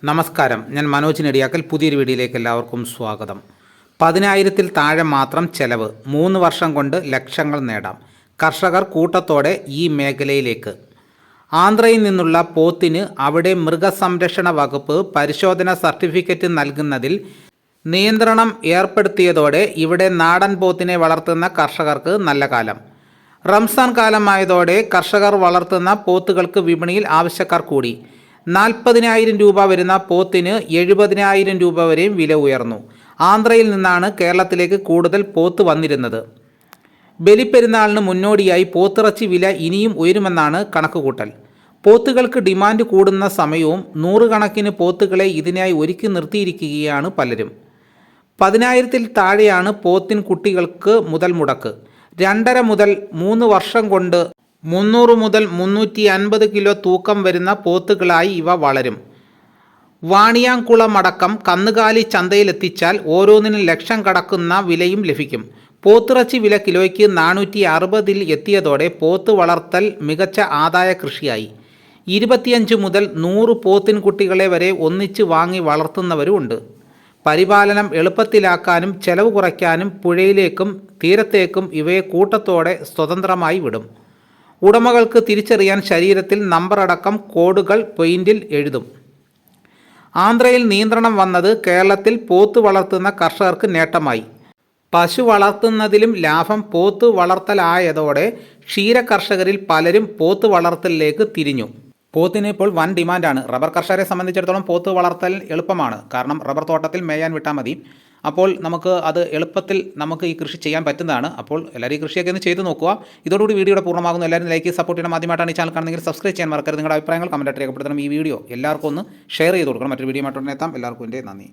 നമസ്കാരം, ഞാൻ മനോജ് നെടിയാക്കൽ. പുതിയൊരു വീഡിയോയിലേക്ക് എല്ലാവർക്കും സ്വാഗതം. 10,000-ൽ താഴെ മാത്രം ചെലവ്, 3 വർഷം കൊണ്ട് ലക്ഷങ്ങൾ നേടാം. കർഷകർ കൂട്ടത്തോടെ ഈ മേഖലയിലേക്ക്. ആന്ധ്രയിൽ നിന്നുള്ള പോത്തിന് അവിടെ മൃഗസംരക്ഷണ വകുപ്പ് പരിശോധന സർട്ടിഫിക്കറ്റ് നൽകുന്നതിൽ നിയന്ത്രണം ഏർപ്പെടുത്തിയതോടെ ഇവിടെ നാടൻ പോത്തിനെ വളർത്തുന്ന കർഷകർക്ക് നല്ല കാലം. റംസാൻ കാലമായതോടെ കർഷകർ വളർത്തുന്ന പോത്തുകൾക്ക് വിപണിയിൽ ആവശ്യക്കാർ കൂടി. 40,000 രൂപ വരുന്ന പോത്തിന് 70,000 രൂപ വരെയും വില ഉയർന്നു. ആന്ധ്രയിൽ നിന്നാണ് കേരളത്തിലേക്ക് കൂടുതൽ പോത്ത് വന്നിരുന്നത്. ബലിപ്പെരുന്നാളിന് മുന്നോടിയായി പോത്തിറച്ചി വില ഇനിയും ഉയരുമെന്നാണ് കണക്കുകൂട്ടൽ. പോത്തുകൾക്ക് ഡിമാൻഡ് കൂടുന്ന സമയവും നൂറുകണക്കിന് പോത്തുകളെ ഇതിനായി ഒരുക്കി നിർത്തിയിരിക്കുകയാണ് പലരും. 10,000-ൽ താഴെയാണ് പോത്തിൻ കുട്ടികൾക്ക് മുതൽ മുടക്ക്. 2.5 മുതൽ 3 വർഷം കൊണ്ട് 300 മുതൽ 350 കിലോ തൂക്കം വരുന്ന പോത്തുകളായി ഇവ വളരും. വാണിയാംകുളമടക്കം കന്നുകാലി ചന്തയിലെത്തിച്ചാൽ ഓരോന്നിനും ലക്ഷം കടക്കുന്ന വിലയും ലഭിക്കും. പോത്തിറച്ചി വില കിലോയ്ക്ക് 460-ൽ എത്തിയതോടെ പോത്ത് വളർത്തൽ മികച്ച ആദായ കൃഷിയായി. 25 മുതൽ 100 പോത്തിൻകുട്ടികളെ വരെ ഒന്നിച്ച് വാങ്ങി വളർത്തുന്നവരുമുണ്ട്. പരിപാലനം എളുപ്പത്തിലാക്കാനും ചെലവ് കുറയ്ക്കാനും പുഴയിലേക്കും തീരത്തേക്കും ഇവയെ കൂട്ടത്തോടെ സ്വതന്ത്രമായി വിടും. ഉടമകൾക്ക് തിരിച്ചറിയാൻ ശരീരത്തിൽ നമ്പറടക്കം കോഡുകൾ പെയിന്റിൽ എഴുതും. ആന്ധ്രയിൽ നിയന്ത്രണം വന്നത് കേരളത്തിൽ പോത്ത് വളർത്തുന്ന കർഷകർക്ക് നേട്ടമായി. പശു വളർത്തുന്നതിലും ലാഭം പോത്ത് വളർത്തലായതോടെ ക്ഷീര കർഷകരിൽ പലരും പോത്ത് വളർത്തലിലേക്ക് തിരിഞ്ഞു. പോത്തിന് ഇപ്പോൾ വൻ ഡിമാൻഡാണ്. റബ്ബർ കർഷകരെ സംബന്ധിച്ചിടത്തോളം പോത്ത് വളർത്തൽ എളുപ്പമാണ്. കാരണം റബ്ബർ തോട്ടത്തിൽ മേയാൻ വിട്ടാൽ മതി. അപ്പോൾ നമുക്ക് അത് എളുപ്പത്തിൽ ഈ കൃഷി ചെയ്യാൻ പറ്റുന്നതാണ്. അപ്പോൾ എല്ലാവരും ഈ കൃഷിയൊക്കെ ഒന്ന് ചെയ്ത് നോക്കുക. ഇതോടുകൂടി വീഡിയോയുടെ പൂർണ്ണമാകുന്നു. എല്ലാവരും ലൈക്ക് സപ്പോർട്ട് ചെയ്യണം. ആദ്യമായിട്ടാണ് ഈ ചാനൽ കാണുന്നെങ്കിൽ സബ്സ്ക്രൈബ് ചെയ്യാൻ മറക്കരുത്. നിങ്ങളുടെ അഭിപ്രായങ്ങൾ കമൻറ്റായിട്ട് രേഖപ്പെടുത്തണം. ഈ വീഡിയോ എല്ലാവർക്കും ഒന്ന് ഷെയർ ചെയ്ത് കൊടുക്കണം. മറ്റൊരു വീഡിയോ ആയിട്ട് എത്താം. എല്ലാവർക്കും എൻ്റെ നന്ദി.